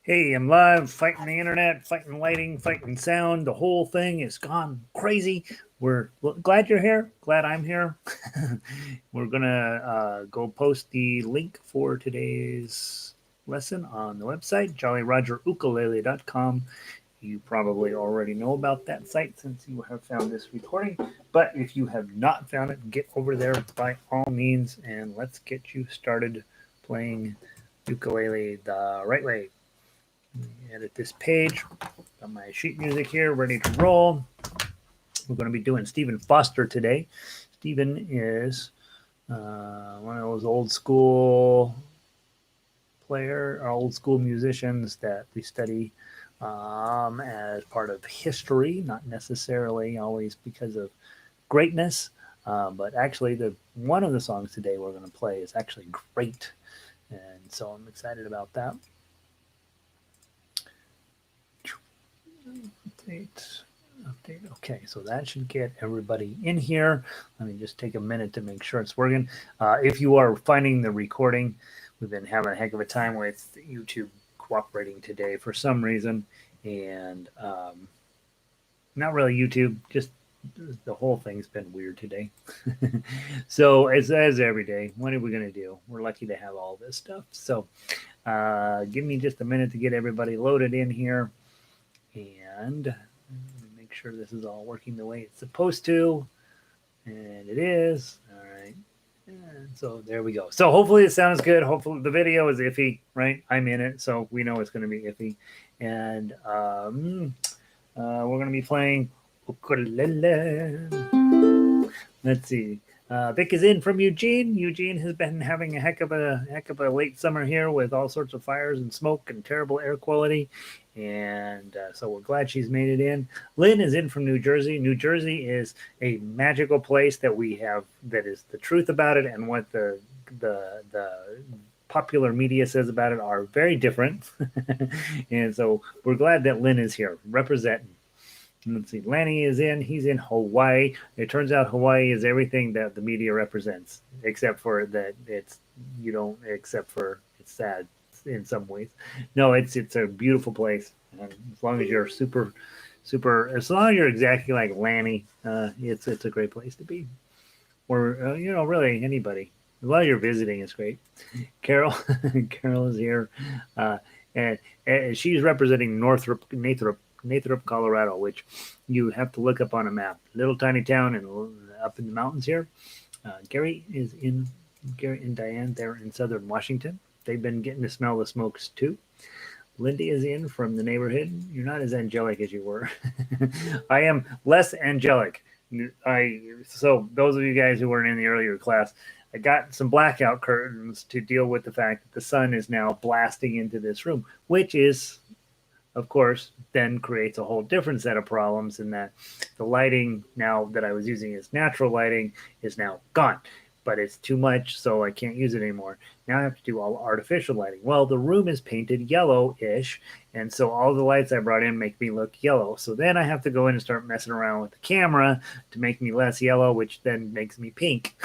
Hey, I'm live, fighting the internet, fighting lighting, fighting sound. The whole thing is gone crazy. We're glad you're here. Glad I'm here. We're going to go post the link for today's lesson on the website, jollyrogerukulele.com. You probably already know about that site since you have found this recording. But if you have not found it, get over there by all means and let's get you started playing ukulele the right way. Edit this page. Got my sheet music here ready to roll. We're going to be doing Stephen Foster today. Stephen is one of those old school old school musicians that we study as part of history, not necessarily always because of greatness, but actually the one of the songs today we're going to play is actually great, and so I'm excited about that. Update. Okay, so that should get everybody in here. Let me just take a minute to make sure it's working. If you are finding the recording, we've been having a heck of a time with YouTube cooperating today for some reason, and not really YouTube, just the whole thing's been weird today. So as every day, what are we going to do? We're lucky to have all this stuff. So give me just a minute to get everybody loaded in here, and make sure this is all working the way it's supposed to, and it is. All right, and so there we go. So hopefully it sounds good. Hopefully the video is iffy, right? I'm in it, so we know it's going to be iffy, and we're going to be playing ukulele. Let's see. Vic is in from Eugene. Eugene has been having a heck of a late summer here with all sorts of fires and smoke and terrible air quality, and so we're glad she's made it in. Lynn is in from New Jersey. New Jersey is a magical place that we have that is the truth about it, and what the popular media says about it are very different. And so we're glad that Lynn is here representing. Let's see. Lanny is in. He's in Hawaii. It turns out Hawaii is everything that the media represents, except for that it's except for it's sad in some ways. No, it's a beautiful place. As long as you're as long as you're exactly like Lanny, it's a great place to be. Or really anybody. As long as you're visiting, it's great. Carol, Carol is here, uh, and she's representing Nathrop, Colorado, which you have to look up on a map. Little tiny town and up in the mountains here. Gary and Diane, they're in southern Washington. They've been getting to smell the smokes too. Lindy is in from the neighborhood. You're not as angelic as you were. I am less angelic. So those of you guys who weren't in the earlier class, I got some blackout curtains to deal with the fact that the sun is now blasting into this room, which is, of course, then creates a whole different set of problems in that the lighting now that I was using as natural lighting is now gone. But it's too much, so I can't use it anymore. Now I have to do all artificial lighting. Well, the room is painted yellow-ish, and so all the lights I brought in make me look yellow. So then I have to go in and start messing around with the camera to make me less yellow, which then makes me pink.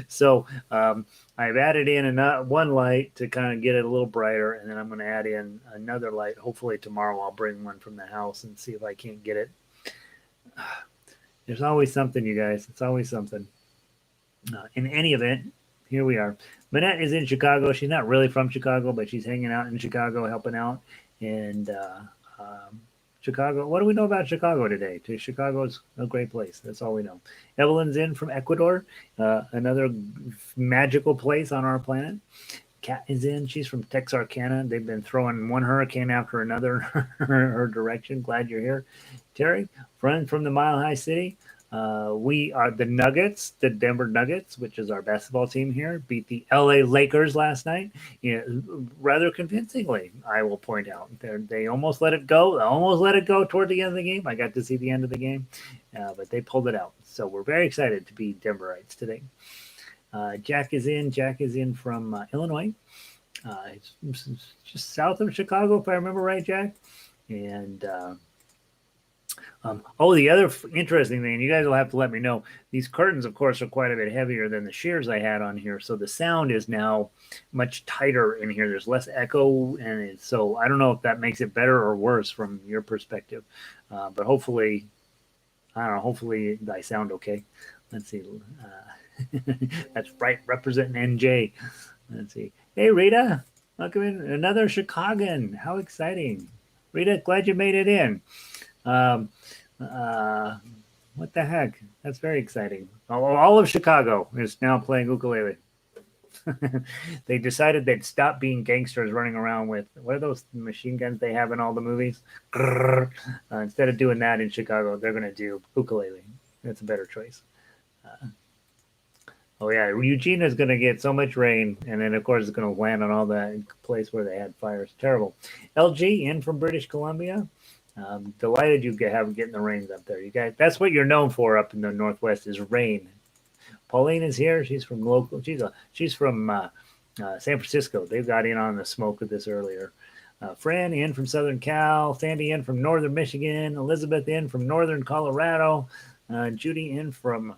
So I've added in one light to kind of get it a little brighter, and then I'm going to add in another light. Hopefully tomorrow I'll bring one from the house and see if I can't get it. There's always something, you guys. It's always something. In any event, here we are. Manette is in Chicago. She's not really from Chicago, but she's hanging out in Chicago, helping out. And Chicago, what do we know about Chicago today? Chicago's a great place. That's all we know. Evelyn's in from Ecuador, another magical place on our planet. Kat is in. She's from Texarkana. They've been throwing one hurricane after another her direction. Glad you're here. Terry, friend from the Mile High City. We are the Nuggets, the Denver Nuggets, which is our basketball team here, beat the LA Lakers last night, rather convincingly, I will point out. They almost let it go. Toward the end of the game. I got to see the end of the game, but they pulled it out. So we're very excited to be Denverites today. Jack is in. Jack is in from Illinois. It's just south of Chicago, if I remember right, Jack. And The other interesting thing, you guys will have to let me know. These curtains, of course, are quite a bit heavier than the shears I had on here, so the sound is now much tighter in here. There's less echo, and so I don't know if that makes it better or worse from your perspective, but hopefully, I don't know. Hopefully, I sound okay. Let's see. That's right, representing NJ. Let's see. Hey, Rita, welcome in. Another Chicagoan. How exciting, Rita! Glad you made it in. Um, uh, what the heck? That's very exciting. All of Chicago is now playing ukulele. They decided they'd stop being gangsters running around with what are those machine guns they have in all the movies? Instead of doing that in Chicago, they're going to do ukulele. That's a better choice. Oh yeah, Eugene is going to get so much rain, and then of course it's going to land on all that place where they had fires. Terrible. LG in from British Columbia. Delighted you have getting the rains up there. You guys, that's what you're known for up in the Northwest is rain. Pauline is here. She's from local. She's from San Francisco. They got in on the smoke of this earlier. Fran in from Southern Cal. Sandy in from Northern Michigan. Elizabeth in from Northern Colorado. Judy in from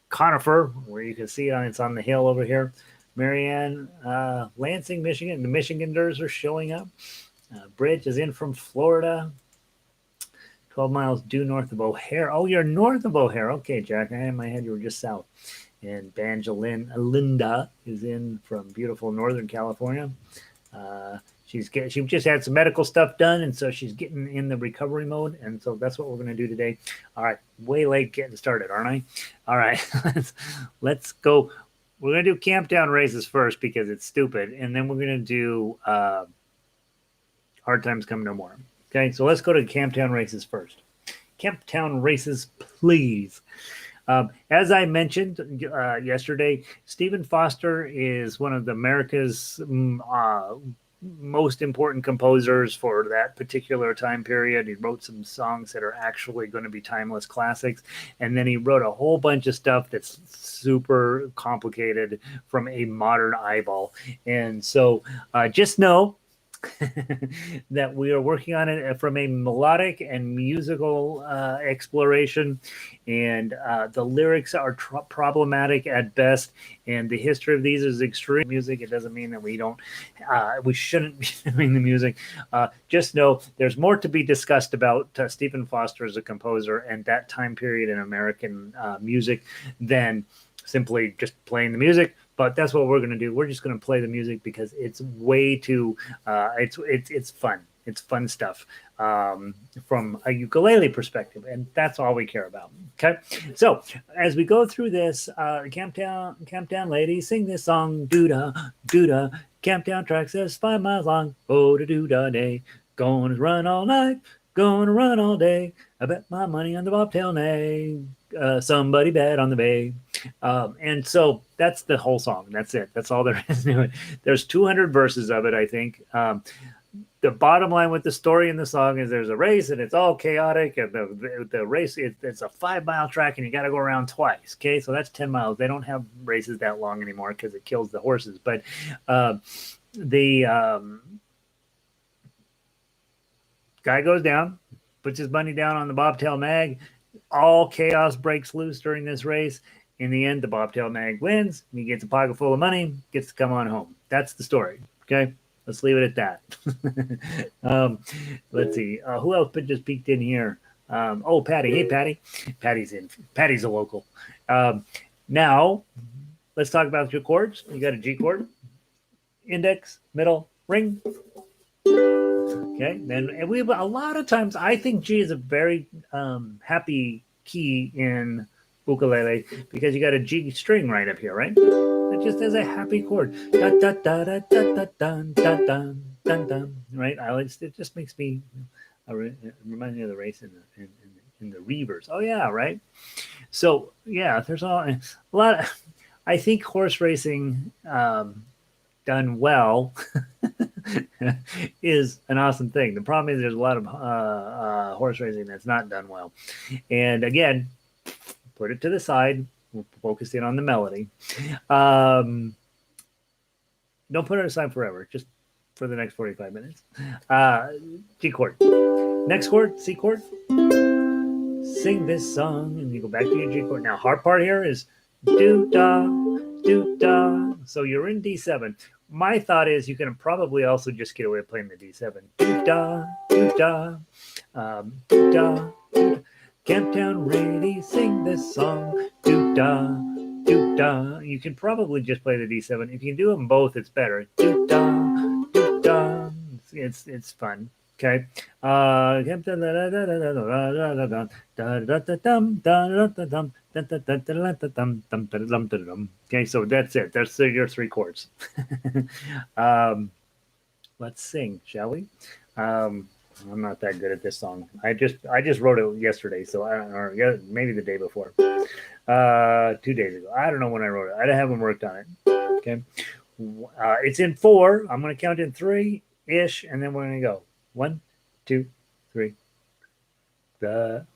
Conifer, where you can see it's on the hill over here. Marianne, Lansing, Michigan. The Michiganders are showing up. Bridge is in from Florida. 12 miles due north of O'Hare. Oh, you're north of O'Hare. Okay, Jack. I had in my head you were just south. And Linda is in from beautiful Northern California. She just had some medical stuff done, and so she's getting in the recovery mode. And so that's what we're going to do today. All right, way late getting started, aren't I? All right, let's go. We're going to do Camptown Races first because it's stupid, and then we're going to do Hard Times Come No More. Okay, so let's go to Camptown Races first. Camptown Races, please. As I mentioned yesterday, Stephen Foster is one of America's most important composers for that particular time period. He wrote some songs that are actually going to be timeless classics. And then he wrote a whole bunch of stuff that's super complicated from a modern eyeball. And so just know that we are working on it from a melodic and musical exploration, and the lyrics are problematic at best, and the history of these is extreme music. It doesn't mean that we shouldn't be doing the music. Just know there's more to be discussed about Stephen Foster as a composer and that time period in American music than simply just playing the music. But that's what we're going to do. We're just going to play the music because it's way too, it's fun. It's fun stuff from a ukulele perspective, and that's all we care about. Okay, so as we go through this, Camptown ladies sing this song, doo-da, doo-da. Camptown track says 5 miles long, oh da doo-da day. Gonna run all night, gonna run all day. I bet my money on the bobtail nag. Somebody bet on the bay. And so that's the whole song. That's it. That's all there is to it. There's 200 verses of it, I think. The bottom line with the story in the song is there's a race and it's all chaotic. And the race, it's a 5 mile track and you got to go around twice. Okay, so that's 10 miles. They don't have races that long anymore because it kills the horses. But the guy goes down, puts his money down on the bobtail nag. All chaos breaks loose during this race. In the end, the bobtail nag wins. He gets a pocket full of money, gets to come on home. That's the story. Okay, let's leave it at that. Let's see. Who else just peeked in here? Patty. Hey, Patty. Patty's in. Patty's a local. Now, let's talk about your chords. You got a G chord, index, middle, ring. Okay, and we have a lot of times. I think G is a very happy key in ukulele because you got a G string right up here, right? It just has a happy chord. Da da da da da da dun dun dun dun dun. Right? It just makes me remind me of the race in the Reavers. Oh yeah, right. So yeah, there's a lot. I think horse racing done well is an awesome thing. The problem is there's a lot of horse racing that's not done well. And again, put it to the side. We'll focus in on the melody. Don't put it aside forever, just for the next 45 minutes. G chord. Next chord, C chord. sing this song, and you go back to your G chord. Now, hard part here is do da, do da. So you're in D7. My thought is you can probably also just get away with playing the D7. Do da, do da, do da, do da. Camptown Races, sing this song. Do da, do da. You can probably just play the D7. If you do them both, it's better. Do da, do da. It's fun. Okay. Okay, so that's it. That's your three chords. Let's sing, shall we? I'm not that good at this song. I just wrote it yesterday, so I don't know, yeah, maybe the day before. 2 days ago. I don't know when I wrote it. I haven't worked on it. Okay. It's in 4. I'm going to count in 3-ish, and then we're going to go 1, 2, 3. It's the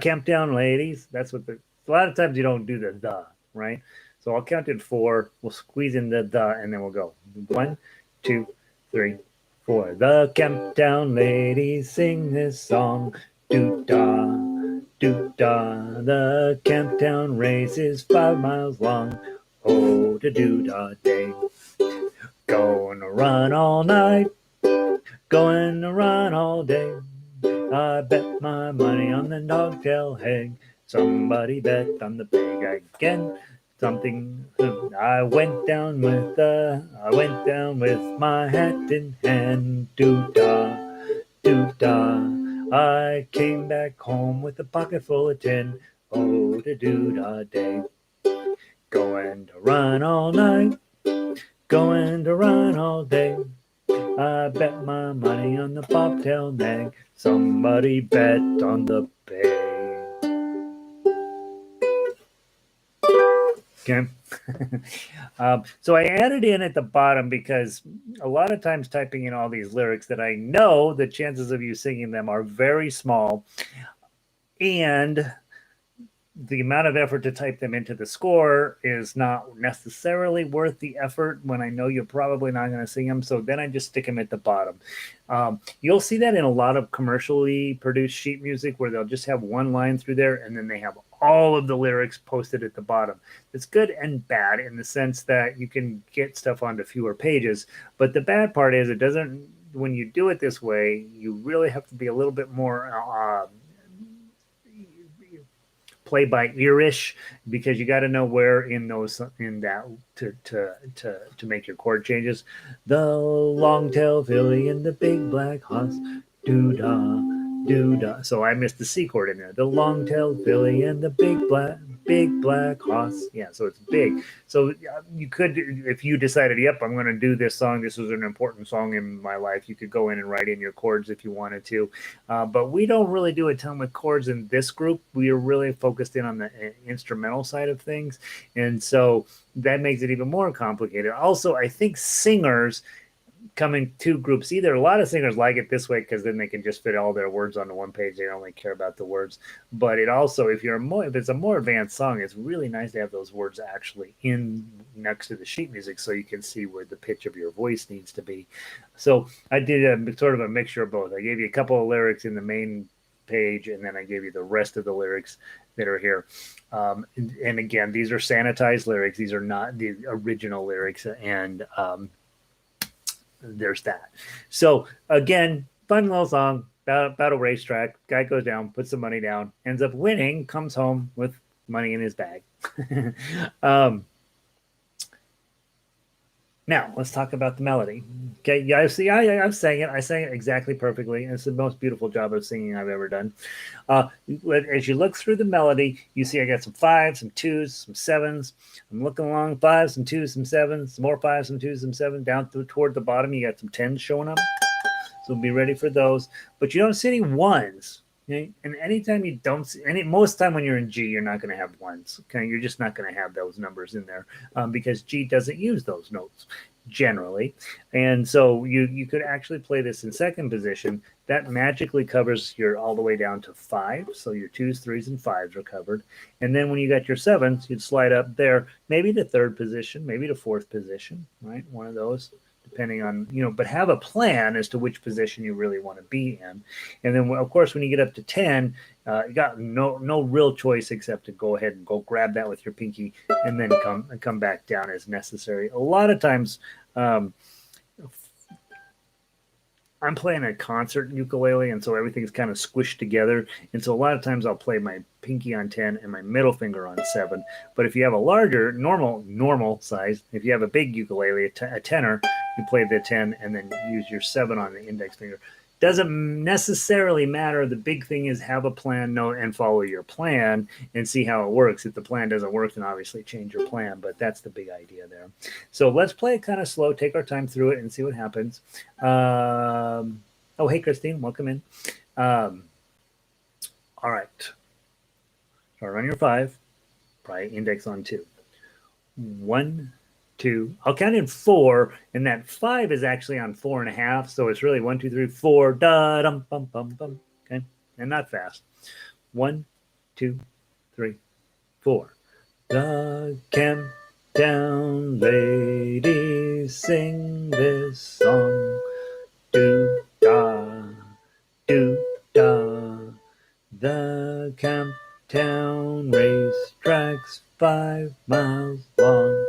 Camptown Ladies. That's what a lot of times you don't do the, right? So I'll count in 4. We'll squeeze in the, and then we'll go 1, 2, 3, 4. The Camptown Ladies sing this song. Do-da, do-da. The Camptown Race is 5 miles long. Oh, the do-da day. Going to run all night. Going to run all day. I bet my money on the dogtail hag. Somebody bet on the pig again. Something I went down with my hat in hand. Do-da, do-da. I came back home with a pocket full of tin. Oh, the do-da day. Going to run all night. Going to run all day. I bet my money on the bobtail nag. Somebody bet on the pig. Okay. So I added in at the bottom because a lot of times typing in all these lyrics that I know the chances of you singing them are very small, and the amount of effort to type them into the score is not necessarily worth the effort when I know you're probably not going to sing them. So then I just stick them at the bottom. You'll see that in a lot of commercially produced sheet music where they'll just have one line through there and then they have all of the lyrics posted at the bottom. It's good and bad in the sense that you can get stuff onto fewer pages. But the bad part is it doesn't, when you do it this way, you really have to be a little bit more play by earish, because you got to know where in that to make your chord changes. The long tail filly and the big black horse, doo da doo da. So I missed the C chord in there. The long tail filly and the big black horse. Yeah, so it's big. So you could, if you decided, yep, I'm going to do this song, this is an important song in my life, you could go in and write in your chords if you wanted to. But we don't really do a ton with chords in this group. We are really focused in on the instrumental side of things. And so that makes it even more complicated. Also, I think singers come in two groups. Either a lot of singers like it this way because then they can just fit all their words onto one page. They only care about the words. But it also, if it's a more advanced song, it's really nice to have those words actually in next to the sheet music so you can see where the pitch of your voice needs to be. So I did a sort of a mixture of both. I gave you a couple of lyrics in the main page, and then I gave you the rest of the lyrics that are here. And again, these are sanitized lyrics. These are not the original lyrics. And there's that. So again, fun little song about a racetrack. Guy goes down, puts some money down, ends up winning, comes home with money in his bag. Now let's talk about the melody. Okay, yeah, see, I sang it. I sang it exactly perfectly, and it's the most beautiful job of singing I've ever done. As you look through the melody, you see I got some 5s, some 2s, some 7s. I'm looking along 5s, some 2s, some 7s, some more 5s, some 2s, some 7s. Down toward the bottom, you got some 10s showing up. So be ready for those. But you don't see any 1s. Okay? And anytime you don't see most time when you're in G, you're not going to have 1s. Okay, you're just not going to have those numbers in there because G doesn't use those notes generally. And so you could actually play this in second position. That magically covers your all the way down to 5. So your 2s, 3s, and 5s are covered. And then when you got your 7s, you'd slide up there, maybe to third position, maybe to fourth position, right? One of those, depending on, but have a plan as to which position you really want to be in. And then, of course, when you get up to 10, you got no real choice except to go ahead and go grab that with your pinky and then come back down as necessary. A lot of times, I'm playing a concert ukulele, and so everything's kind of squished together. And so a lot of times I'll play my pinky on 10 and my middle finger on 7. But if you have a larger, normal size, if you have a big ukulele, a tenor, you play the 10 and then use your 7 on the index finger. Doesn't necessarily matter. The big thing is have a plan, know, and follow your plan and see how it works. If the plan doesn't work, then obviously change your plan. But that's the big idea there. So let's play it kind of slow, take our time through it, and see what happens. Oh, hey, Christine, welcome in. All right. Start on your 5. Probably index on 2. 1, 2. I'll count in 4, and that 5 is actually on 4.5. So it's really 1, 2, 3, 4. Da dum bum bum bum. Okay, and not fast. 1, 2, 3, 4. The Camptown ladies sing this song. Do da, do da. The Camptown racetrack's 5 miles long.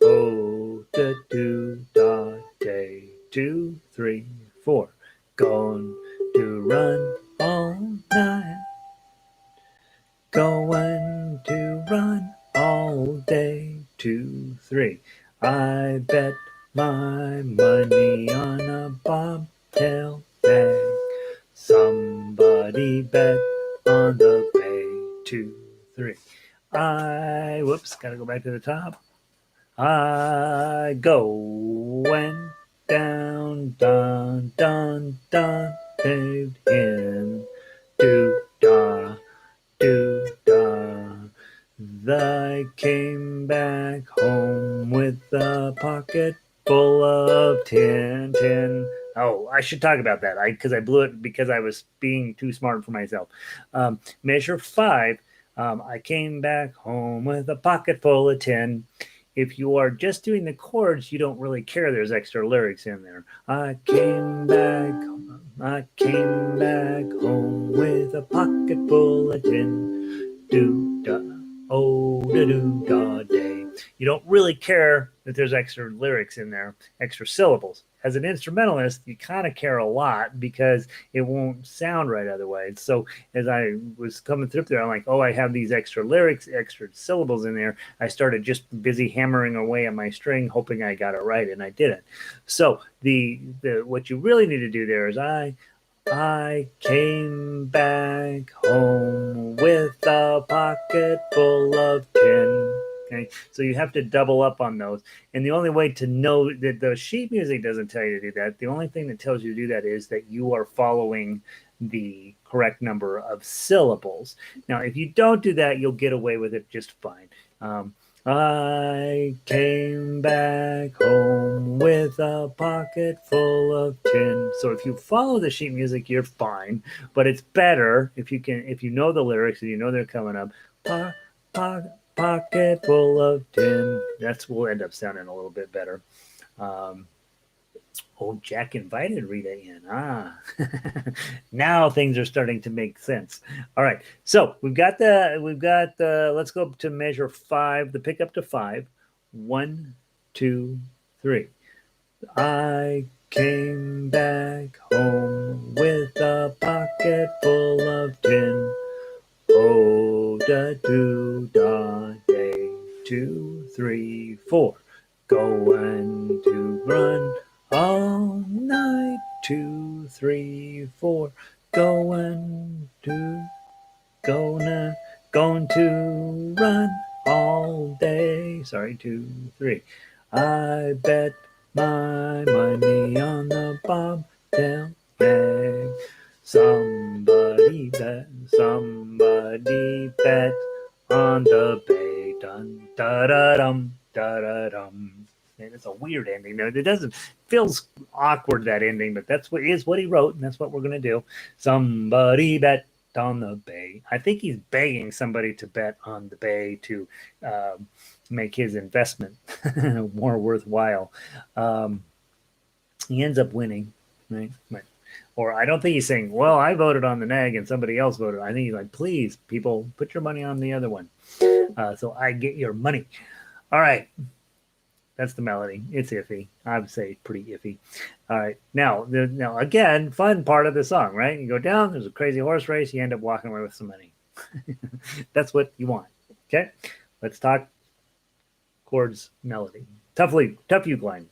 Oh, da do da day, 2, 3, 4. Going to run all night. Going to run all day, 2, 3. I bet my money on a bobtail bag. Somebody bet on the bay, 2, 3. Gotta go back to the top. I going down, dun, dun, dun, paved in, do, da, do, da. I came back home with a pocket full of tin. Oh, I should talk about that because I blew it because I was being too smart for myself. Measure 5. I came back home with a pocket full of tin. If you are just doing the chords, you don't really care there's extra lyrics in there. I came back home with a pocket full of tin. Do da, oh da do da day. You don't really care that there's extra lyrics in there, extra syllables. As an instrumentalist, you kind of care a lot because it won't sound right otherwise. So as I was coming through there, I'm like, oh, I have these extra lyrics, extra syllables in there. I started just busy hammering away on my string, hoping I got it right, and I didn't. So the what you really need to do there is I came back home with a pocket full of tin. Okay, so you have to double up on those. And the only way to know that the sheet music doesn't tell you to do that, the only thing that tells you to do that is that you are following the correct number of syllables. Now, if you don't do that, you'll get away with it just fine. I came back home with a pocket full of tin. So if you follow the sheet music, you're fine. But it's better if you know the lyrics and you know they're coming up. Pocket full of tin. That's will end up sounding a little bit better. Jack invited Rita in. Now things are starting to make sense. All right, so we've got the. Let's go to measure 5. The pick up to 5. 1, 2, 3. I came back home with a pocket full of tin. Oh, da do da day, 2, 3, 4. Going to run all night, 2, 3, 4. Going to run all day. Sorry, 2, 3. I bet my money on the bobtail bag. Somebody bet on the bay. Dun da da dum da da dum. And it's a weird ending. It doesn't feels awkward, that ending, but that's what he wrote, and that's what we're gonna do. Somebody bet on the bay. I think he's begging somebody to bet on the bay to make his investment more worthwhile. He ends up winning, right? Or I don't think he's saying, well, I voted on the nag and somebody else voted. I think he's like, please, people, put your money on the other one. So I get your money. All right. That's the melody. It's iffy. I would say pretty iffy. All right. Now again, fun part of the song, right? You go down, there's a crazy horse race, you end up walking away with some money. That's what you want. Okay. Let's talk chords melody. Tough uke line.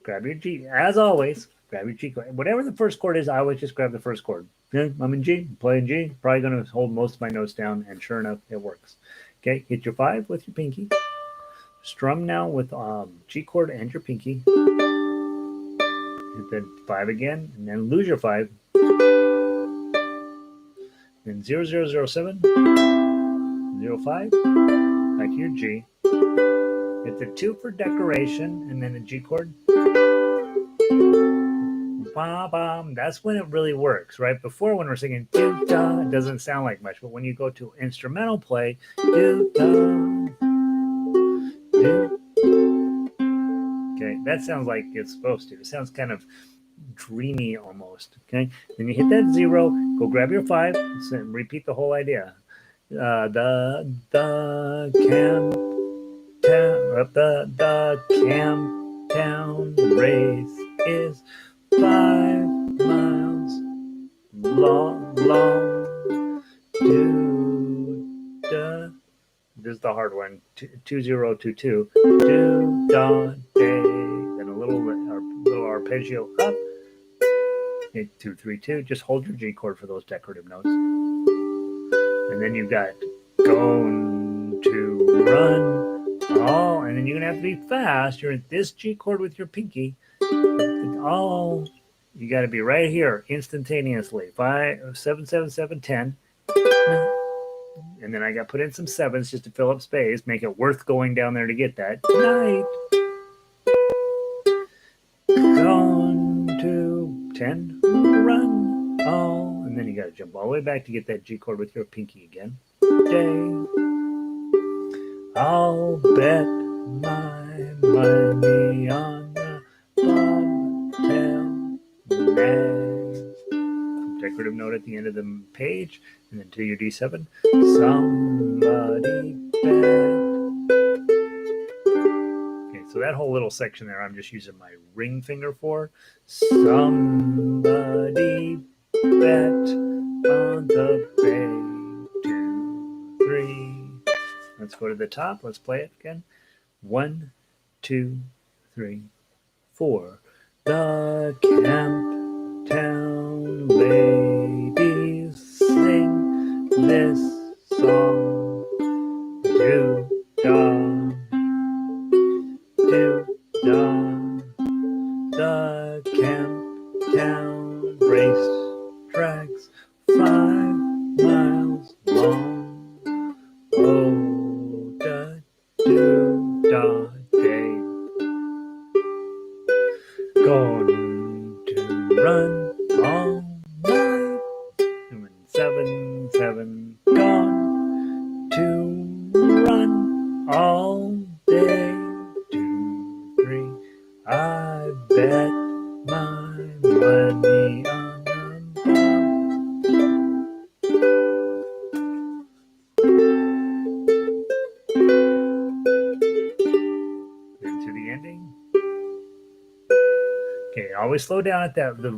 Grab your G. As always, grab your G chord. Whatever the first chord is, I always just grab the first chord. Yeah, I'm in G, playing G. Probably going to hold most of my notes down, and sure enough, it works. Okay, hit your 5 with your pinky. Strum now with G chord and your pinky. Hit the 5 again, and then lose your 5. Then 0007, 05, back to your G. Hit the 2 for decoration, and then a G chord. That's when it really works, right? Before, when we're singing do da, it doesn't sound like much, but when you go to instrumental play, do da, do. Okay, that sounds like it's supposed to. It sounds kind of dreamy almost. Okay, then you hit that 0, go grab your 5, and repeat the whole idea. The Camptown race is 5 miles long. This is the hard one. 2022. Do da day. Then a little arpeggio up. 232. Just hold your G chord for those decorative notes. And then you've got going to run. Oh, and then you're gonna have to be fast. You're in this G chord with your pinky. Oh, you got to be right here instantaneously. 5, 7, 7, 7, 10. And then I got put in some 7s just to fill up space, make it worth going down there to get that. Night. Going to 10. Run. Oh, and then you got to jump all the way back to get that G chord with your pinky again. Day. I'll bet my money on the bobtail nag. Decorative note at the end of the page, and then to your D7. Somebody bet. Okay, so that whole little section there, I'm just using my ring finger for. Somebody bet on the bay. 2, 3. Let's go to the top. Let's play it again. 1, 2, 3, 4. The Camptown ladies sing this song. Do da, do da. The Camptown race tracks 5 miles long. Oh, da, do da day. Going to run all night. 7, 7, gone to run all day. 2, 3, I bet my money on the into the ending. Okay, always slow down at that. The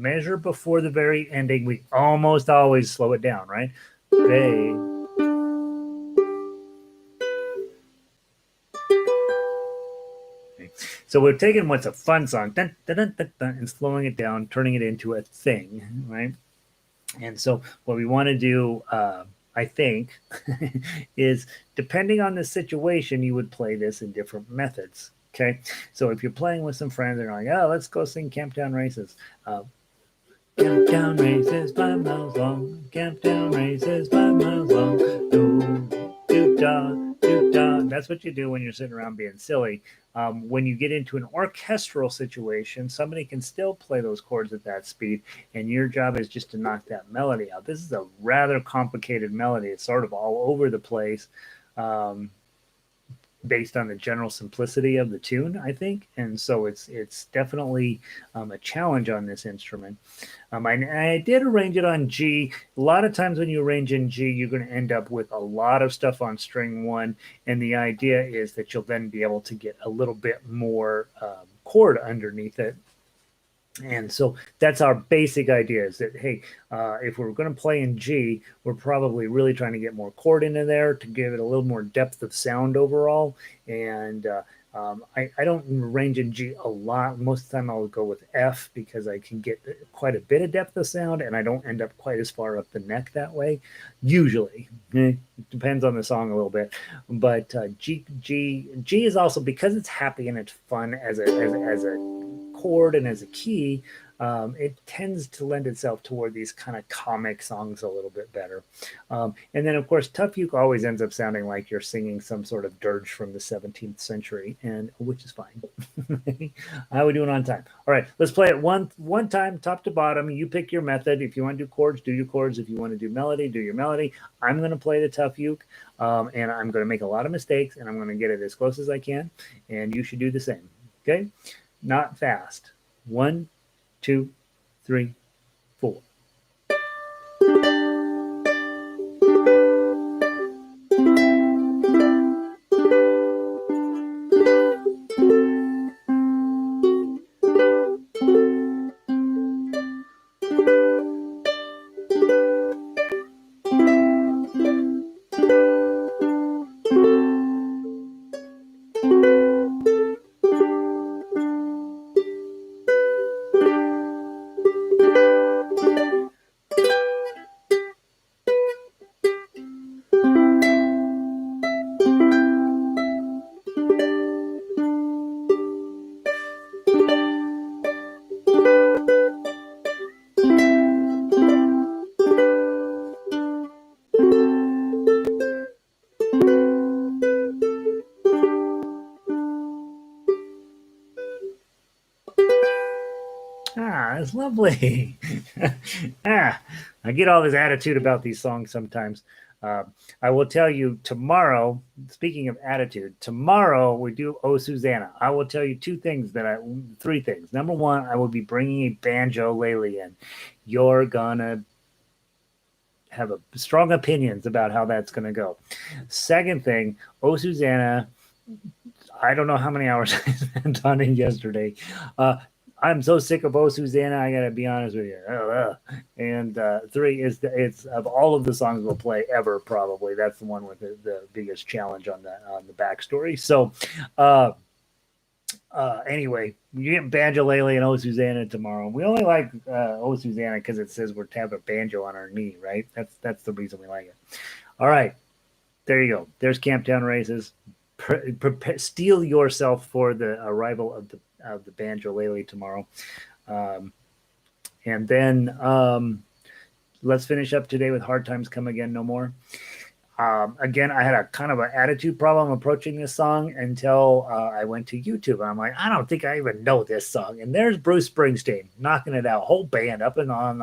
measure before the very ending, we almost always slow it down, right? Okay. So we're taking what's a fun song dun, dun, dun, dun, dun, and slowing it down, turning it into a thing, right? And so what we want to do, I think, is depending on the situation, you would play this in different methods. Okay, so if you're playing with some friends and you're like, oh, let's go sing Camptown Races. Camptown Races 5 miles long. Camptown Races 5 miles long. Do, do, da, do, da. That's what you do when you're sitting around being silly. When you get into an orchestral situation, somebody can still play those chords at that speed, and your job is just to knock that melody out. This is a rather complicated melody. It's sort of all over the place. based on the general simplicity of the tune, I think, and so it's definitely a challenge on this instrument. I did arrange it on G. A lot of times when you arrange in G, you're going to end up with a lot of stuff on string one, and the idea is that you'll then be able to get a little bit more chord underneath it. And so that's our basic idea, is that, hey, if we're going to play in G, we're probably really trying to get more chord into there to give it a little more depth of sound overall. And I don't range in G a lot. Most of the time I'll go with F because I can get quite a bit of depth of sound and I don't end up quite as far up the neck that way. Usually. It depends on the song a little bit. But G is also, because it's happy and it's fun as a chord and as a key, it tends to lend itself toward these kind of comic songs a little bit better. And then, of course, Tough Uke always ends up sounding like you're singing some sort of dirge from the 17th century, and which is fine. How are we doing on time? All right, let's play it one time, top to bottom. You pick your method. If you want to do chords, do your chords. If you want to do melody, do your melody. I'm going to play the Tough Uke, and I'm going to make a lot of mistakes, and I'm going to get it as close as I can, and you should do the same. Okay? Not fast. 1, 2, 3, 4. That's lovely. I get all this attitude about these songs sometimes. I will tell you tomorrow, speaking of attitude, tomorrow we do Oh Susanna. I will tell you three things. Number one, I will be bringing a banjo-lele in. You're gonna have strong opinions about how that's gonna go. Second thing, Oh Susanna, I don't know how many hours I spent on it yesterday. I'm so sick of Oh Susanna, I gotta be honest with you. And three is it's of all of the songs we'll play ever, probably that's the one with the biggest challenge on the backstory. So anyway, you get Banjo-Lele and Oh Susanna tomorrow. We only like Oh Susanna because it says we're to have a banjo on our knee, right? That's the reason we like it. All right, there you go. There's Camptown Races. Steel yourself for the arrival of the Banjo-Lele tomorrow. And then let's finish up today with Hard Times Come Again No More. Again, I had a kind of an attitude problem approaching this song until I went to YouTube. I'm like, I don't think I even know this song. And there's Bruce Springsteen knocking it out, whole band up and on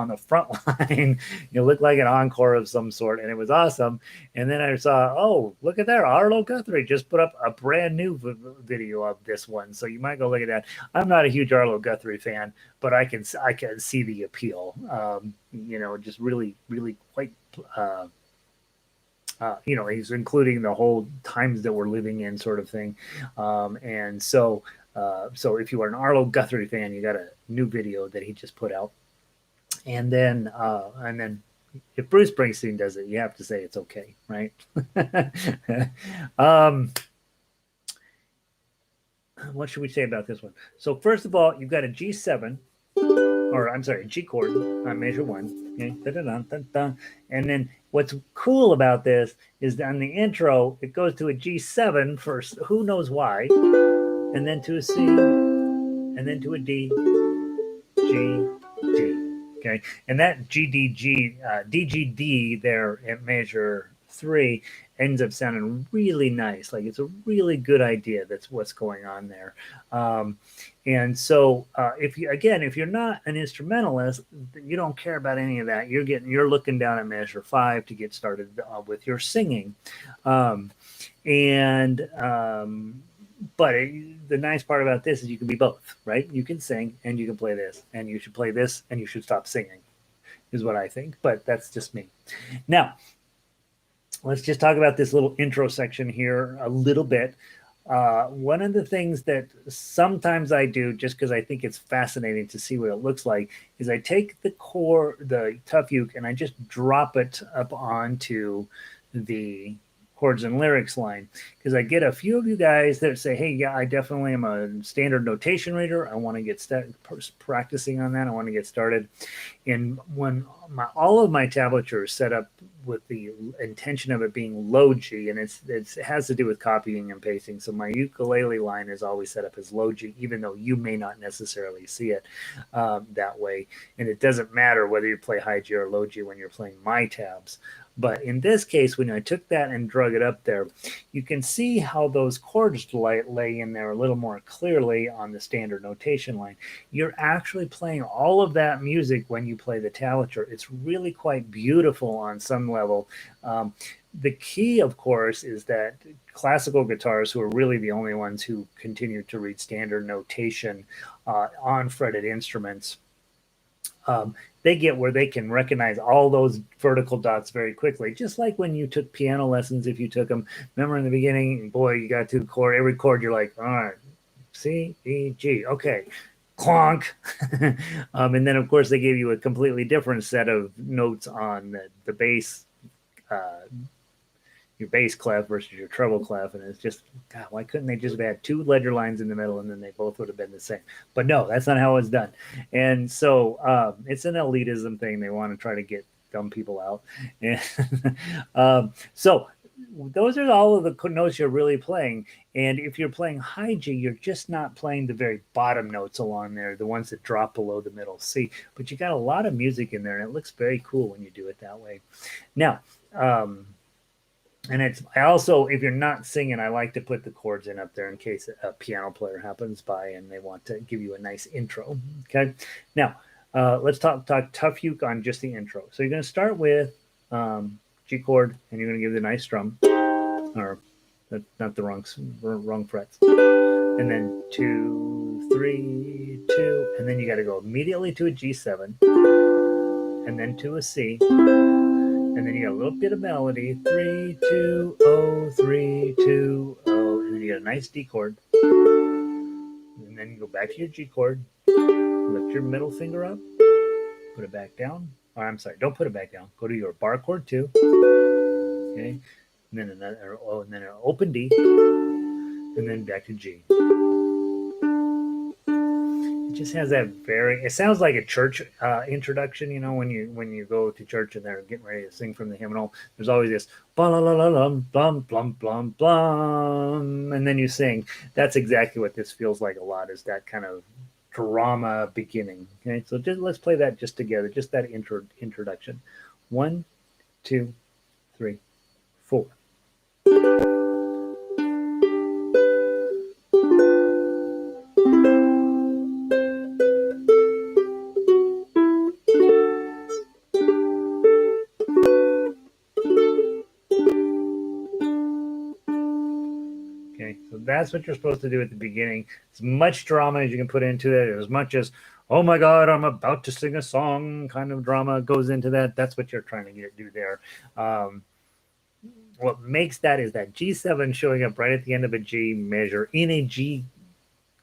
the front line. You look like an encore of some sort, and it was awesome. And then I saw, oh, look at there, Arlo Guthrie just put up a brand new video of this one, so you might go look at that. I'm not a huge Arlo Guthrie fan, but I can see the appeal. Just really, really quite. He's including the whole times that we're living in sort of thing. And so if you are an Arlo Guthrie fan, you got a new video that he just put out. And then if Bruce Springsteen does it, you have to say it's okay, right? What should we say about this one? So first of all, you've got a G7, or I'm sorry, G chord on measure 1. Okay. And then what's cool about this is that on the intro, it goes to a G7 first, who knows why, and then to a C, and then to a D, G, D. Okay. And that DGD there at measure 3 ends up sounding really nice. Like it's a really good idea. That's what's going on there. And so if you're not an instrumentalist, you don't care about any of that. You're looking down at measure 5 to get started with your singing. And but the nice part about this is you can be both, right? You can sing and you can play this, and you should play this and you should stop singing, is what I think. But that's just me. Now, let's just talk about this little intro section here a little bit. One of the things that sometimes I do, just because I think it's fascinating to see what it looks like, is I take the tough uke, and I just drop it up onto the chords and lyrics line, because I get a few of you guys that say, hey, yeah, I definitely am a standard notation reader. I want to get practicing on that. I want to get started. And when all of my tablature is set up with the intention of it being low G, and it has to do with copying and pasting. So my ukulele line is always set up as low G, even though you may not necessarily see it that way. And it doesn't matter whether you play high G or low G when you're playing my tabs. But in this case, when I took that and drug it up there, you can see how those chords lay in there a little more clearly on the standard notation line. You're actually playing all of that music when you play the tablature. It's really quite beautiful on some level. The key, of course, is that classical guitarists, who are really the only ones who continue to read standard notation on fretted instruments, they get where they can recognize all those vertical dots very quickly. Just like when you took piano lessons, if you took them, remember in the beginning, boy, you got to chord, every chord, you're like, all right, C, E, G, okay, clonk. And then, of course, they gave you a completely different set of notes on the bass, your bass clef versus your treble clef, and it's just, God, why couldn't they just have had two ledger lines in the middle and then they both would have been the same? But no, that's not how it's done. And so it's an elitism thing. They want to try to get dumb people out. And so those are all of the notes you're really playing. And if you're playing high G, you're just not playing the very bottom notes along there, the ones that drop below the middle C. But you got a lot of music in there, and it looks very cool when you do it that way. Now, and I also, if you're not singing, I like to put the chords in up there in case a piano player happens by and they want to give you a nice intro. Okay. Now, let's talk tough uke on just the intro. So you're going to start with G chord, and you're going to give it a nice strum, or not the wrong frets. And then 2, 3, 2, and then you got to go immediately to a G7, and then to a C. And then you got a little bit of melody, 3, 2, 0, 3, 2, 0, and then you got a nice D chord. And then you go back to your G chord, lift your middle finger up, put it back down. Oh, I'm sorry, don't put it back down. Go to your bar chord 2. Okay, and then and then an open D, and then back to G. Just has that it sounds like a church introduction, when you go to church and they're getting ready to sing from the hymnal. There's always this blum blum blum blum blum, and then you sing. That's exactly what this feels like a lot, is that kind of drama beginning. Okay, so let's play that just together, just that introduction. 1, 2, 3, 4. That's what you're supposed to do at the beginning. As much drama as you can put into it, as much as, oh my God, I'm about to sing a song kind of drama goes into that. That's what you're trying to do there. What makes that is that G7 showing up right at the end of a G measure in a G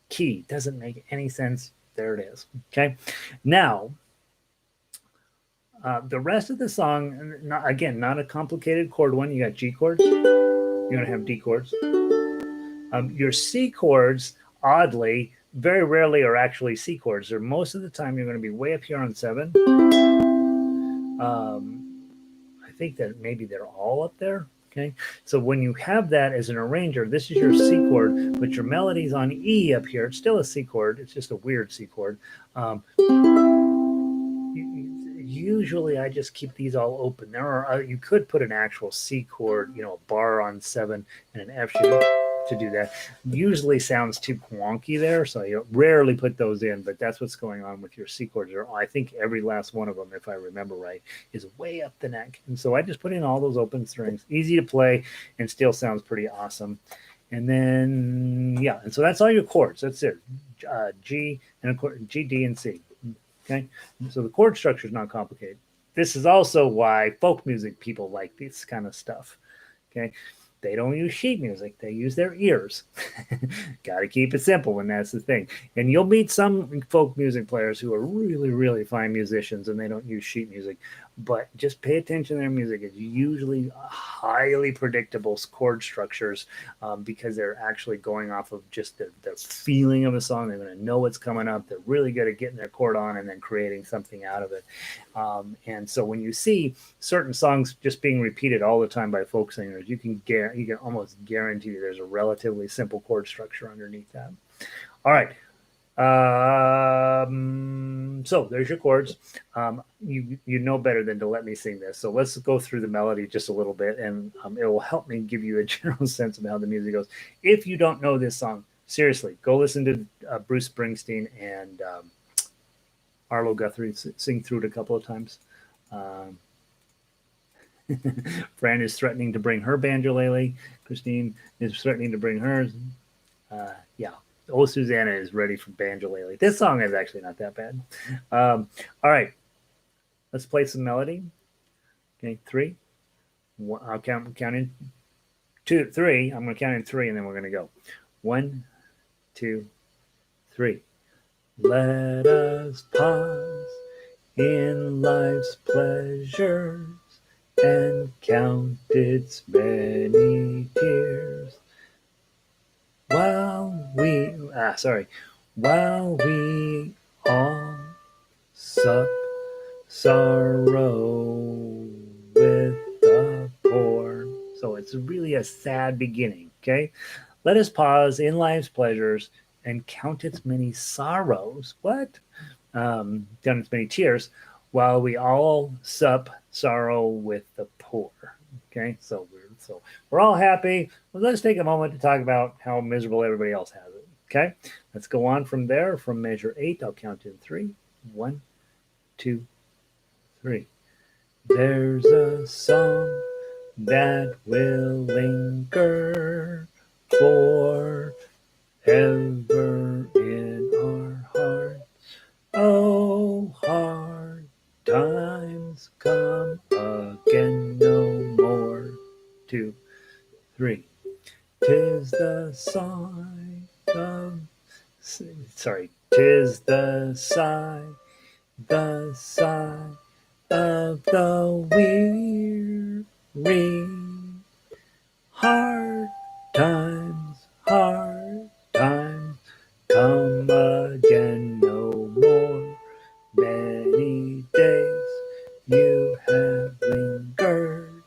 key. Doesn't make any sense. There it is. Okay. Now, the rest of the song, not a complicated chord one. You got G chords. You're going to have D chords. Your C chords, oddly, very rarely are actually C chords. Or most of the time, you're going to be way up here on 7. I think that maybe they're all up there. Okay, so when you have that as an arranger, this is your C chord, but your melody's on E up here. It's still a C chord. It's just a weird C chord. Usually, I just keep these all open. You could put an actual C chord, a bar on 7 and an F sharp. to do that. Usually sounds too wonky there, so you rarely put those in, but that's what's going on with your C chords. Or I think every last one of them, if I remember right, is way up the neck. And so I just put in all those open strings, easy to play, and still sounds pretty awesome. And then, yeah, and so that's all your chords. That's it. G and a chord, G, D, and C. Okay, so the chord structure is not complicated. This is also why folk music people like this kind of stuff. Okay, they don't use sheet music, they use their ears. Got to keep it simple, and that's the thing. And you'll meet some folk music players who are really, really fine musicians and they don't use sheet music. But just pay attention to their music. It's usually highly predictable chord structures because they're actually going off of just the feeling of a song. They're going to know what's coming up. They're really good at getting their chord on and then creating something out of it. And so when you see certain songs just being repeated all the time by folk singers, you can almost guarantee there's a relatively simple chord structure underneath that. All right. So there's your chords. You know better than to let me sing this. So let's go through the melody just a little bit, and it will help me give you a general sense of how the music goes. If you don't know this song, seriously, go listen to Bruce Springsteen and Arlo Guthrie sing through it a couple of times. Fran is threatening to bring her banjolele. Christine is threatening to bring hers. Yeah. Oh, Susanna is ready for banjolele. This song is actually not that bad. All right. Let's play some melody. Okay, 3. I'll count in 2, 3. I'm going to count in 3, and then we're going to go. 1, 2, 3. Let us pause in life's pleasures and count its many tears. While we all sup sorrow with the poor. So it's really a sad beginning, okay? Let us pause in life's pleasures and count its many sorrows. What? Count its many tears, while we all sup sorrow with the poor. Okay, so we're all happy. Well, let's take a moment to talk about how miserable everybody else has it. Okay, let's go on from there. From measure 8, I'll count in 3. 1, 2, 3. There's a song that will linger forever in our hearts. Oh, hard times come again no more. 2, 3. 'Tis the sigh of, sorry, 'tis the sigh of the weary. Hard times come again no more. Many days you have lingered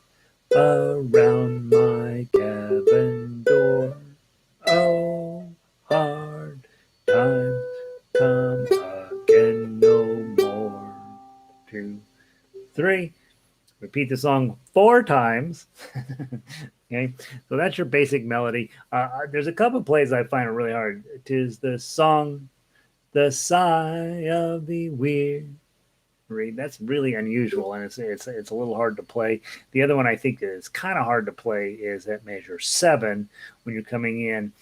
around my cabin door. Oh, hard times come again no more. 2, 3. Repeat the song 4 times. Okay, so that's your basic melody. There's a couple plays I find it really hard. 'Tis the song, the sigh of the weary. That's really unusual, and it's a little hard to play. The other one I think is kind of hard to play is at measure 7 when you're coming in.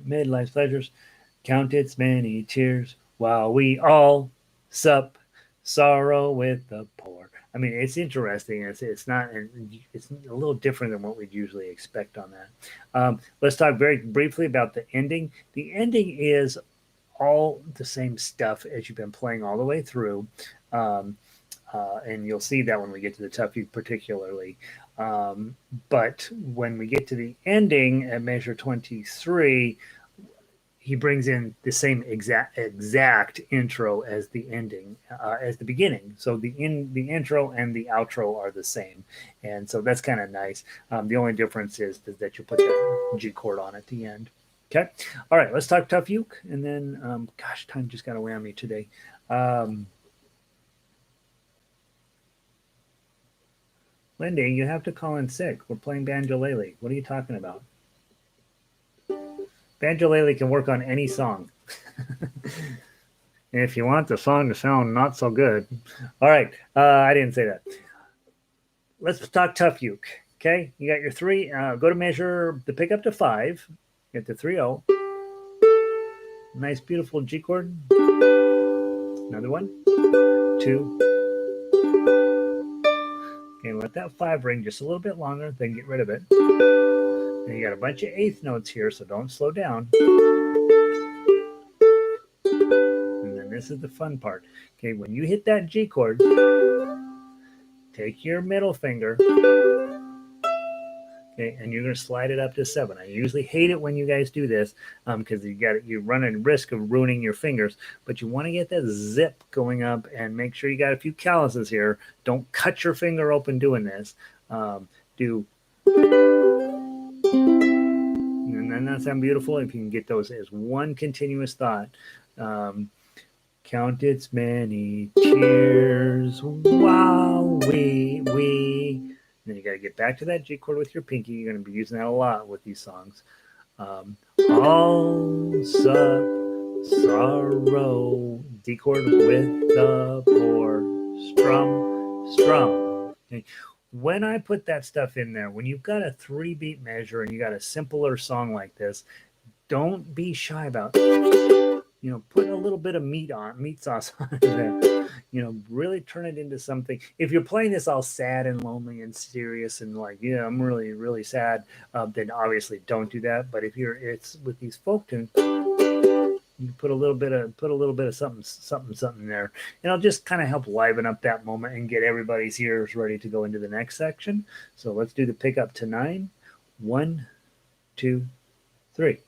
Midlife's pleasures, count its many tears, while we all sup sorrow with the poor. I mean, it's interesting. It's not. It's a little different than what we'd usually expect on that. Let's talk very briefly about the ending. The ending is all the same stuff as you've been playing all the way through. And you'll see that when we get to the tuffy particularly. But when we get to the ending at measure 23, he brings in the same exact intro as the ending, as the beginning. So the intro and the outro are the same. And so that's kind of nice. The only difference is that you put the G chord on at the end. Okay. All right. Let's talk tough uke. And then, gosh, time just got away on me today. Lindy, you have to call in sick. We're playing banjolele. What are you talking about? Banjolele can work on any song. If you want the song to sound not so good. All right. I didn't say that. Let's talk tough uke. Okay. You got your three. Go to measure the pickup to 5. Get the 3-0. Nice, beautiful G chord. Another one. 2. Okay. Let that 5 ring just a little bit longer, then get rid of it. And you got a bunch of eighth notes here, so don't slow down. And then this is the fun part. Okay, when you hit that G chord, take your middle finger, okay, and you're going to slide it up to 7. I usually hate it when you guys do this because you run a risk of ruining your fingers, but you want to get that zip going up and make sure you got a few calluses here. Don't cut your finger open doing this. Do. And then that sound beautiful if you can get those as one continuous thought. Count its many tears while we. Then you got to get back to that G chord with your pinky. You're going to be using that a lot with these songs. All sorrow, D chord with the poor, strum. Okay. When I put that stuff in there, when you've got a 3-beat measure and you got a simpler song like this, don't be shy about put a little bit of meat sauce on there. Really turn it into something. If you're playing this all sad and lonely and serious and like, I'm really, really sad, then obviously don't do that. But if it's with these folk tunes, you put a little bit of something there, and it'll just kind of help liven up that moment and get everybody's ears ready to go into the next section. So let's do the pickup to 9. 1, 2, 3.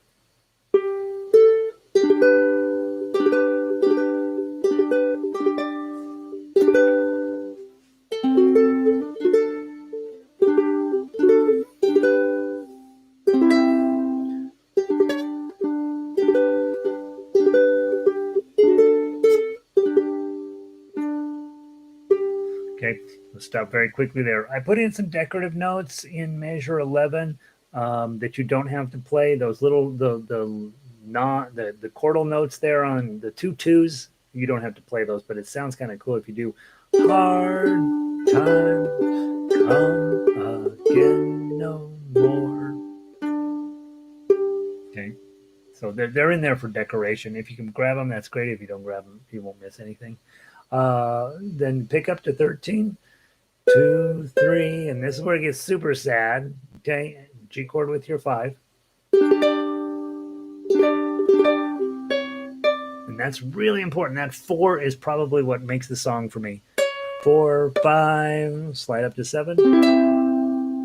Okay, let's stop very quickly there. I put in some decorative notes in measure 11 that you don't have to play. Those little the chordal notes there on the 2 2s. You don't have to play those, but it sounds kind of cool if you do. Hard time come again no more. Okay, so they're in there for decoration. If you can grab them, that's great. If you don't grab them, you won't miss anything. Then pick up to 13, 2, 3, and this is where it gets super sad. Okay, G chord with your 5. And that's really important. That 4 is probably what makes the song for me. 4, 5, slide up to 7,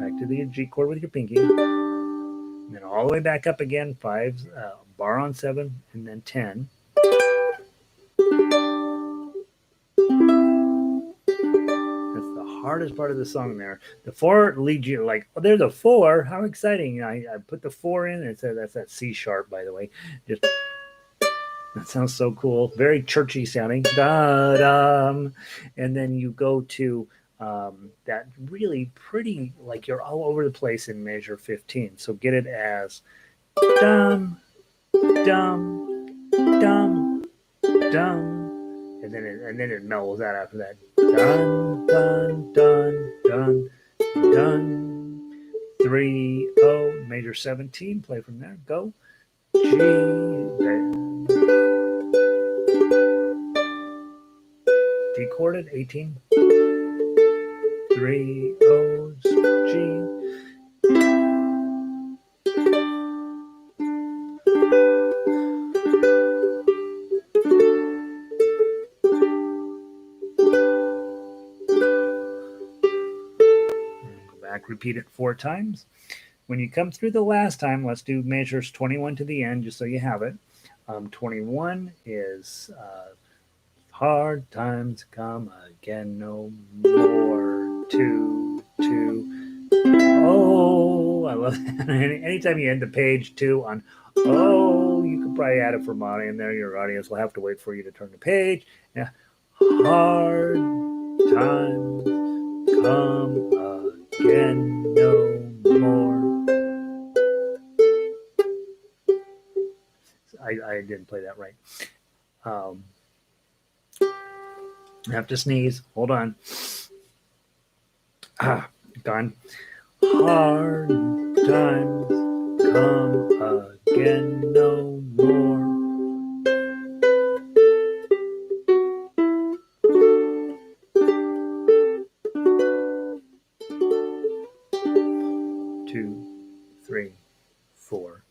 back to the G chord with your pinky, and then all the way back up again, 5, bar on 7, and then 10. Hardest part of the song there. The 4 leads you like, oh, there's a 4. How exciting. I put the 4 in. It said that's that C sharp, by the way. Just that sounds so cool. Very churchy sounding. Da-dum. And then you go to that really pretty, like you're all over the place in measure 15. So get it as dum, dum, dum, dum. And then it mellows out after that. Dun, dun, dun, dun, dun. 3, 0, major 17. Play from there. Go. G. D chorded 18. 3, 0, G. Repeat it 4 times. When you come through the last time, let's do measures 21 to the end just so you have it. 21 is hard times come again no more. 2, 2. Oh, I love that. Anytime you end the page 2 on oh, you could probably add it for Monty in there. Your audience will have to wait for you to turn the page. Yeah. Hard times come again no more. I didn't play that right. Um, I have to sneeze. Hold on. Gone. Hard times come again no more. Two, three, four.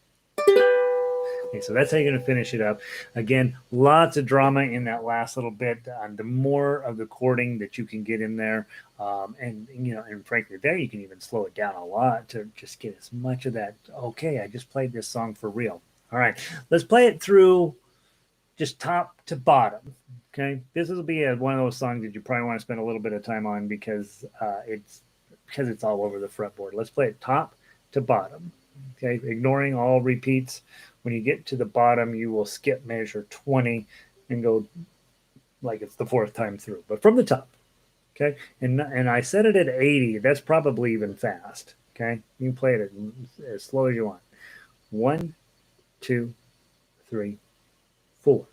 Okay, so that's how you're going to finish it up. Again, lots of drama in that last little bit. The more of the chording that you can get in there, and frankly, there you can even slow it down a lot to just get as much of that. Okay, I just played this song for real. All right, let's play it through just top to bottom. Okay, this will be one of those songs that you probably want to spend a little bit of time on because it's all over the fretboard. Let's play it top to bottom. Okay, ignoring all repeats. When you get to the bottom, you will skip measure 20 and go like it's the fourth time through, but from the top. Okay, and I set it at 80. That's probably even fast. Okay, you can play it as slow as you want. 1, 2, 3, 4.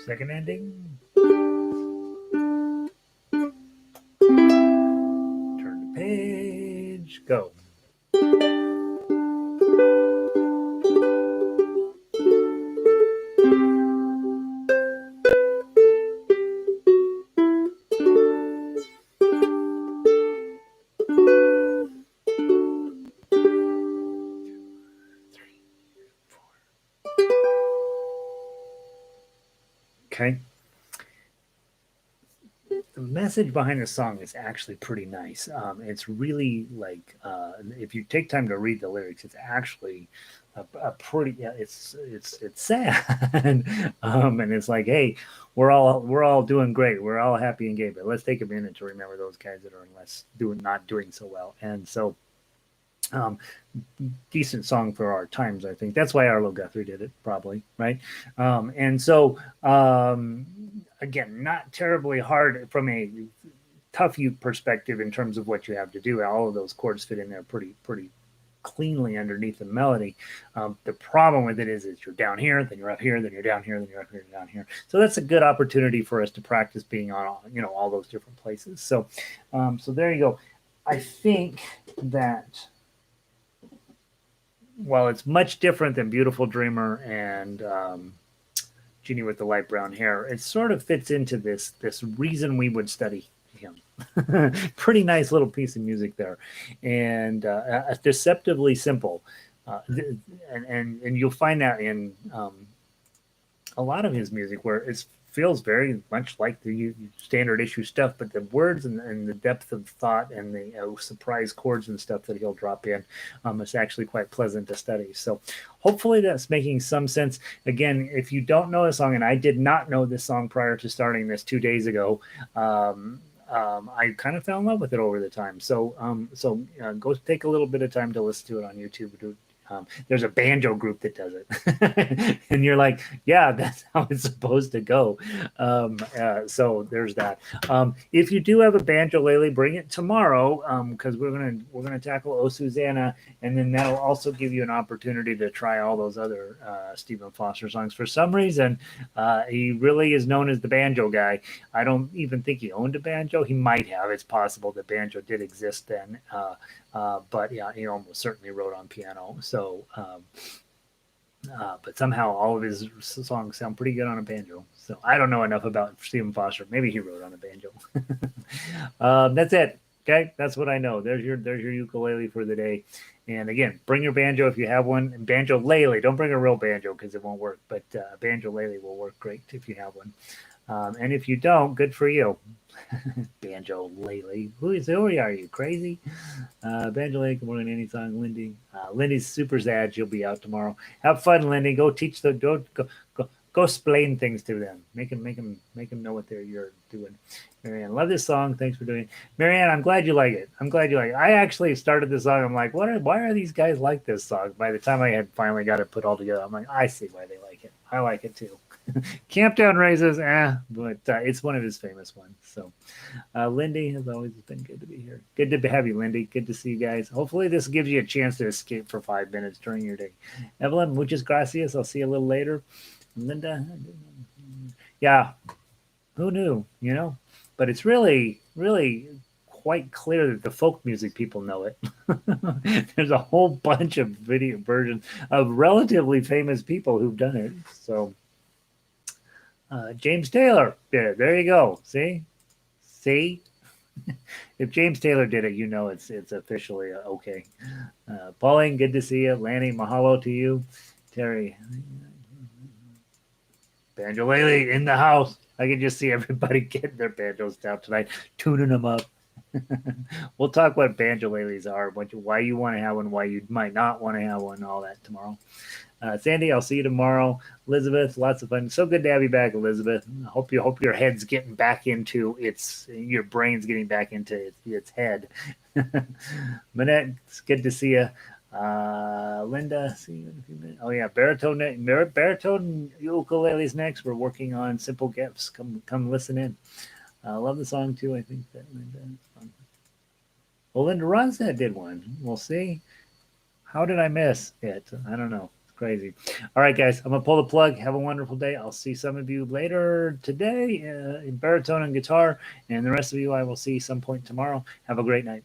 Second ending. Turn the page. Go. Okay. The message behind the song is actually pretty nice. It's really like if you take time to read the lyrics, it's actually a pretty. Yeah, it's sad, and it's like, hey, we're all doing great. We're all happy and gay, but let's take a minute to remember those guys that are not doing so well. And so, um, decent song for our times. I think that's why Arlo Guthrie did it, probably, right? And so, again, not terribly hard from a tough perspective in terms of what you have to do. All of those chords fit in there pretty cleanly underneath the melody. The problem with it is you're down here, then you're up here, then you're down here, then you're up here, down here. So that's a good opportunity for us to practice being on all those different places. So there you go. I think that while it's much different than Beautiful Dreamer and Genie with the Light Brown Hair, it sort of fits into this reason we would study him. Pretty nice little piece of music there, and deceptively simple. And you'll find that in a lot of his music where it feels very much like the standard issue stuff, but the words and the depth of thought and the surprise chords and stuff that he'll drop in, is actually quite pleasant to study. So hopefully that's making some sense. Again, if you don't know the song, and I did not know this song prior to starting this 2 days ago, I kind of fell in love with it over the time. So go take a little bit of time to listen to it on YouTube. There's a banjo group that does it, and you're like, yeah, that's how it's supposed to go. So there's that. If you do have a banjo lately, bring it tomorrow, because we're gonna tackle O Susanna, and then that'll also give you an opportunity to try all those other Stephen Foster songs. For some reason, he really is known as the banjo guy. I don't even think he owned a banjo. He might have. It's possible that banjo did exist then. But yeah, he almost certainly wrote on piano. So, but somehow all of his songs sound pretty good on a banjo. So I don't know enough about Stephen Foster. Maybe he wrote on a banjo. That's it. Okay, that's what I know. There's your ukulele for the day. And again, bring your banjo if you have one. And banjo lele. Don't bring a real banjo because it won't work. But banjo lele will work great if you have one. And if you don't, good for you. Banjo Lele. Who are you? Crazy? Banjo Lele, good morning, any song, Lindy. Lindy's super sad. She'll be out tomorrow. Have fun, Lindy. Go teach the go explain things to them. Make them know what you're doing. Marianne, love this song. Thanks for doing it. Marianne, I'm glad you like it. I actually started this song. I'm like, why are these guys like this song? By the time I had finally got it put all together, I'm like, I see why they like it. I like it too. Camptown Races, but it's one of his famous ones. So, Lindy, has always been good to be here. Good to have you, Lindy. Good to see you guys. Hopefully, this gives you a chance to escape for 5 minutes during your day. Evelyn, muchas gracias. I'll see you a little later. Linda, yeah, who knew? But it's really, really quite clear that the folk music people know it. There's a whole bunch of video versions of relatively famous people who've done it. So. James Taylor did it. There you go. See? If James Taylor did it, it's officially okay. Pauline, good to see you. Lanny, mahalo to you. Terry, banjo lele in the house. I can just see everybody getting their banjos down tonight, tuning them up. We'll talk what banjo leles are, why you want to have one, why you might not want to have one, all that tomorrow. Sandy, I'll see you tomorrow. Elizabeth, lots of fun. So good to have you back, Elizabeth. I hope your head's getting back into your brain's getting back into its head. Manette, it's good to see you. Linda, see you in a few minutes. Oh yeah, baritone ukuleles next. We're working on Simple Gifts. Come listen in. I love the song too. I think that Linda. Well, Linda Ronstadt did one. We'll see. How did I miss it? I don't know. Crazy. All right, guys, I'm going to pull the plug. Have a wonderful day. I'll see some of you later today in baritone and guitar, and the rest of you I will see some point tomorrow. Have a great night.